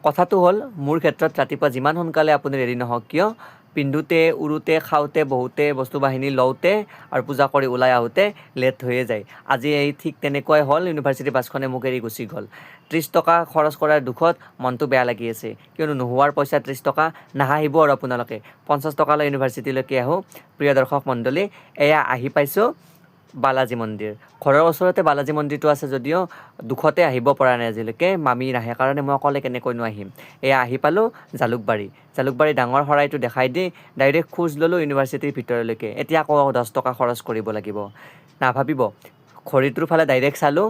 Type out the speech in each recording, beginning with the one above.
কথাটো হ'ল মোৰ ক্ষেত্ৰত ৰাতিপুৱা যিমান সোনকালে আপুনি ৰেডি নহওক কিয় পিন্ধোতে উৰুতে খাওঁতে বহুতে বস্তু বাহিনী লওঁতে আৰু পূজা কৰি ওলাই আহোঁতে লেট হৈয়ে যায়। আজি এই ঠিক তেনেকুৱাই হ'ল, ইউনিভাৰ্চিটি বাছখনে মোক এৰি গুচি গ'ল। 30 টকা খৰচ কৰাৰ দুখত মনটো বেয়া লাগি আছে, কিয়নো নোহোৱাৰ পইচা 30 টকা। নাহাঁহিব আৰু আপোনালোকে 50 টকালৈ ইউনিভাৰ্চিটিলৈকে আহোঁ। প্ৰিয় দৰ্শক মণ্ডলী, এয়া আহি পাইছোঁ বালাজী মন্দিৰ। ঘৰৰ ওচৰতে বালাজী মন্দিৰটো আছে যদিও দুখতে আহিব পৰা নাই আজিলৈকে, মামী নাহে কাৰণে মই অকলে কেনেকৈনো আহিম। এয়া আহি পালোঁ জালুকবাৰী ডাঙৰ শৰাইটো দেখাই দি ডাইৰেক্ট খোজ ল'লোঁ ইউনিভাৰ্চিটিৰ ভিতৰলৈকে। এতিয়া আকৌ 10 টকা খৰচ কৰিব লাগিব। নাভাবিব, ঘড়ীটোৰ ফালে ডাইৰেক্ট চালোঁ,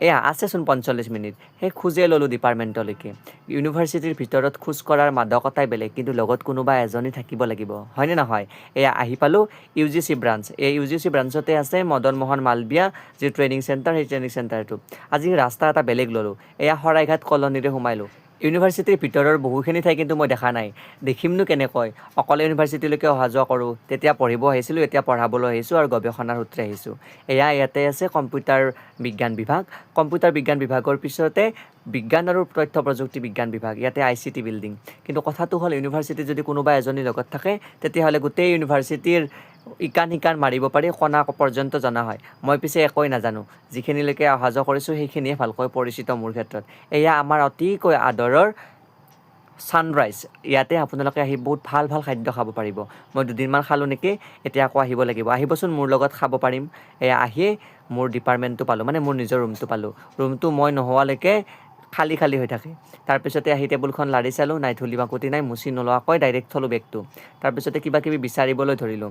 এয়া আছেচোন 45 মিনিট। সেই খোজে ল'লোঁ ডিপাৰ্টমেণ্টলৈকে। ইউনিভাৰ্চিটিৰ ভিতৰত খোজ কঢ়াৰ মাদকতাই বেলেগ, কিন্তু লগত কোনোবা এজনী থাকিব লাগিব, হয়নে নহয়? এয়া আহি পালোঁ UGC ব্ৰাঞ্চ। এই UGC ব্ৰাঞ্চতে আছে মদন মোহন মালবিয়া যি ট্ৰেইনিং চেণ্টাৰ, সেই ট্ৰেইনিং চেণ্টাৰটো। আজি ৰাস্তা এটা বেলেগ ল'লোঁ, এয়া শৰাইঘাট কলনীৰে সোমালোঁ। ইউনিভাৰ্চিটিৰ ভিতৰৰ বহুখিনি ঠাই কিন্তু মই দেখা নাই, দেখিমনো কেনেকৈ? অকলে ইউনিভাৰ্চিটিলৈকে অহা যোৱা কৰোঁ। তেতিয়া পঢ়িব আহিছিলোঁ, এতিয়া পঢ়াবলৈ আহিছোঁ আৰু গৱেষণাৰ সূত্ৰে আহিছোঁ। ইয়াতে আছে কম্পিউটাৰ বিজ্ঞান বিভাগ। কম্পিউটাৰ বিজ্ঞান বিভাগৰ পিছতে বিজ্ঞান আৰু তথ্য প্ৰযুক্তি বিজ্ঞান বিভাগ, ইয়াতে ICT বিল্ডিং। কিন্তু কথাটো হ'ল, ইউনিভাৰ্চিটিত যদি কোনোবা এজনী লগত থাকে তেতিয়াহ'লে গোটেই ইউনিভাৰ্চিটিৰ ইকান সিকান মাৰিব পাৰি, কণা পৰ্যন্ত জনা হয়। মই পিছে একোৱেই নাজানো, যিখিনিলৈকে অহা যোৱা কৰিছোঁ সেইখিনিয়ে ভালকৈ পৰিচিত মোৰ ক্ষেত্ৰত। এয়া আমাৰ অতিকৈ আদৰৰ ছানৰাইজ। ইয়াতে আপোনালোকে আহি বহুত ভাল ভাল খাদ্য খাব পাৰিব। মই দুদিনমান খালোঁ নেকি, এতিয়া আকৌ আহিব লাগিব। আহিবচোন মোৰ লগত, খাব পাৰিম। এয়া আহি মোৰ ডিপাৰ্টমেণ্টটো পালোঁ, মানে মোৰ নিজৰ ৰুমটো পালোঁ। ৰুমটো মই নোহোৱালৈকে খালী হৈ থাকে। তাৰপিছতে আহি টেবুলখন লাৰি চালোঁ, নাই ধূলি মাকতি নাই, মুচি নোলোৱাকৈ ডাইৰেক্ট থলোঁ বেগটো। তাৰপিছতে কিবা কিবি বিচাৰিবলৈ ধৰিলোঁ।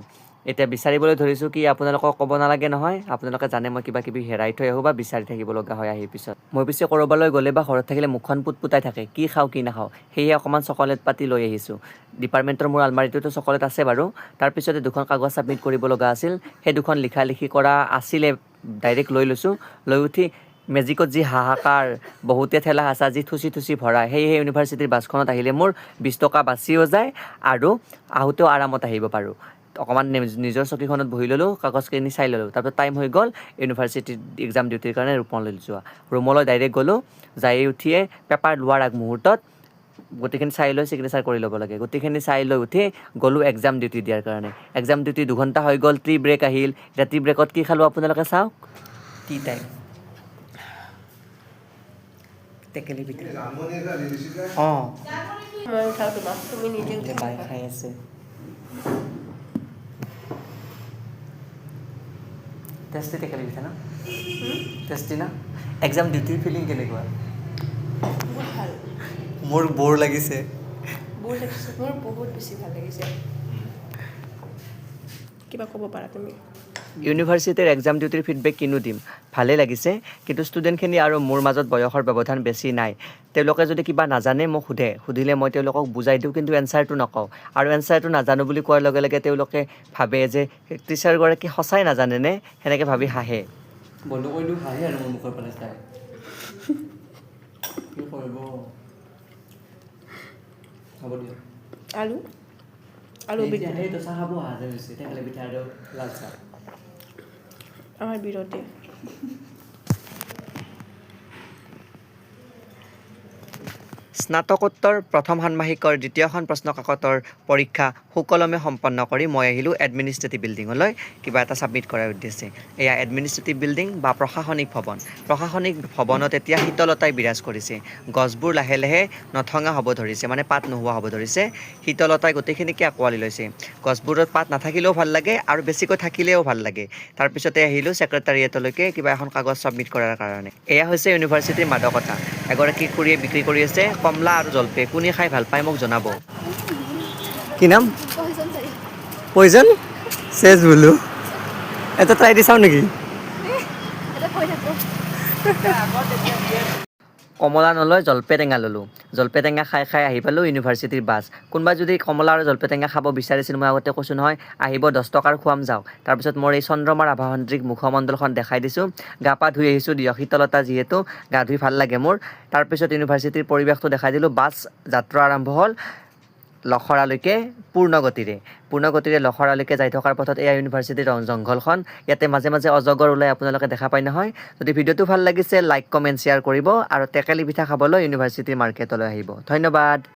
এতিয়া বিচাৰিবলৈ ধৰিছোঁ কি আপোনালোকক ক'ব নালাগে নহয়, আপোনালোকে জানে মই কিবা কিবি হেৰাই থৈ আহোঁ বা বিচাৰি থাকিব লগা হয় আহি পিছত। মই পিছে ক'ৰবালৈ গ'লে বা ঘৰত থাকিলে মুখখন পুটপুটাই থাকে, কি খাওঁ কি নাখাওঁ। সেয়ে অকণমান চকলেট পাতি লৈ আহিছোঁ। ডিপাৰ্টমেণ্টৰ মোৰ আলমাৰীটোতো চকলেট আছে বাৰু। তাৰপিছতে দুখন কাগজ ছাবমিট কৰিব লগা আছিল, সেই দুখন লিখা লিখি কৰা আছিলে, ডাইৰেক্ট লৈ লৈছোঁ। লৈ উঠি মেজিকত যি হাহাকাৰ, বহুতে ঠেলা হেঁচা, যি থুচি ভৰা, সেয়েহে ইউনিভাৰ্চিটিৰ বাছখনত আহিলে মোৰ 20 টকা বাচিও যায় আৰু আহোঁতেও আৰামত আহিব পাৰোঁ। অকণমান নিজৰ চকীখনত বহি ল'লোঁ, কাগজখিনি চাই ল'লোঁ। তাৰপিছত টাইম হৈ গ'ল ইউনিভাৰ্চিটিত এক্সাম ডিউটিৰ কাৰণে ৰুমলৈ যোৱা। ৰুমলৈ ডাইৰেক্ট গ'লোঁ, যাই উঠিয়ে পেপাৰ লোৱাৰ আগমুহূৰ্তত গোটেইখিনি চাই লৈ ছিগনেচাৰ কৰি ল'ব লাগে। গোটেইখিনি চাই লৈ উঠি গ'লোঁ এক্সাম ডিউটি দিয়াৰ কাৰণে। এক্সাম ডিউটি 2 ঘণ্টা হৈ গ'ল, টি ব্ৰেক আহিল। এতিয়া টি ব্ৰেকত কি খালোঁ আপোনালোকে চাওক, টি টাইম টেকেলি পিঠা। অঁ, মই উঠাও তোমাক, তুমি নিজে উঠাই বাই খাই আছে। টেষ্টি টেকেলি পিঠা ন? টেষ্টি না? এক্সাম ডিউটিৰ ফিলিং কেনেকুৱা? বহুত ভাল। মোৰ বৰ লাগিছে। বহুত লাগিছে, মোৰ বহুত বেছি ভাল লাগিছে। কিবা ক'ব পাৰা তুমি? ইউনিভাৰ্চিটিৰ এক্সাম ডিউটিৰ ফিডবেক কিনো দিম, ভালেই লাগিছে। কিন্তু ষ্টুডেণ্টখিনি আৰু মোৰ মাজত বয়সৰ ব্যৱধান বেছি নাই। তেওঁলোকে যদি কিবা নাজানে মোক সুধিলে মই তেওঁলোকক বুজাই দিওঁ, কিন্তু এনচাৰটো নকওঁ। আৰু এনচাৰটো নাজানো বুলি কোৱাৰ লগে লগে তেওঁলোকে ভাবে যে টিচাৰগৰাকী সঁচাই নাজানেনে, সেনেকৈ ভাবি হাঁহে। বন্ধু কৰি দিওঁ, হাঁহে আৰু মোৰ মুখৰ ফালে চাই। কি কৰিব? হ'ব দিয়ক। আৰু পিঠা। সেইটো চাহ খাব অহা যেন হৈছে, টেকেলি পিঠা আৰু লাল চাহ। আমাৰ বিৰতি। স্নাতকোত্তৰ প্ৰথম ষাণ্মাসিকৰ দ্বিতীয়খন প্ৰশ্নকাকতৰ পৰীক্ষা সুকলমে সম্পন্ন কৰি মই আহিলোঁ এডমিনিষ্ট্ৰেটিভ বিল্ডিঙলৈ কিবা এটা ছাবমিট কৰাৰ উদ্দেশ্যে। এয়া এডমিনিষ্ট্ৰেটিভ বিল্ডিং বা প্ৰশাসনিক ভৱন। প্ৰশাসনিক ভৱনত এতিয়া শীতলতাই বিৰাজ কৰিছে। গছবোৰ লাহে লাহে নথঙা হ'ব ধৰিছে, মানে পাত নোহোৱা হ'ব ধৰিছে। শীতলতাই গোটেইখিনিকে আঁকোৱালি লৈছে। গছবোৰত পাত নাথাকিলেও ভাল লাগে আৰু বেছিকৈ থাকিলেও ভাল লাগে। তাৰপিছতে আহিলোঁ ছেক্ৰেটাৰিয়েটলৈকে কিবা এখন কাগজ ছাবমিট কৰাৰ কাৰণে। এয়া হৈছে ইউনিভাৰ্চিটিৰ মাদকতা। এগৰাকী খুৰীয়ে বিক্ৰী কৰি আছে কমলা আৰু জলপাই। কোনে খাই ভাল পায় মোক জনাব। কি নাম? পইজন চেজ বোলো। এটা ট্ৰাই দি চাওঁ নেকি? কমলা নলয় জলপাই টেঙা ল'লোঁ। জলপাই টেঙা খাই আহি পালোঁ ইউনিভাৰ্চিটিৰ বাছ। কোনোবাই যদি কমলা আৰু জলপাই টেঙা খাব বিচাৰিছিল, মই আগতে কৈছোঁ নহয়, আহিব 10 টকাৰ খুৱাম যাওক। তাৰপিছত মোৰ এই চন্দ্ৰমাৰ আভাসন্ত্ৰীক মুখমণ্ডলখন দেখাই দিছোঁ। গা পা ধুই আহিছোঁ দিয়ক, শীতলতা যিহেতু গা ধুই ভাল লাগে মোৰ। তাৰপিছত ইউনিভাৰ্চিটিৰ পৰিৱেশটো দেখাই দিলোঁ। বাছ যাত্ৰা আৰম্ভ হ'ল। লখৰালৈকে পূৰ্ণগতিৰে লখৰালৈকে যাই থকাৰ পথত এয়া ইউনিভাৰ্চিটিৰ জংঘলখন ইয়াতে মাজে মাজে অজগৰ ওলাই আপোনালোকে দেখা পায় নহয় যদি ভিডিঅ'টো ভাল লাগিছে লাইক কমেণ্ট শ্বেয়াৰ কৰিব আৰু টেকেলি পিঠা খাবলৈ ইউনিভাৰ্চিটিৰ মাৰ্কেটলৈ আহিব ধন্যবাদ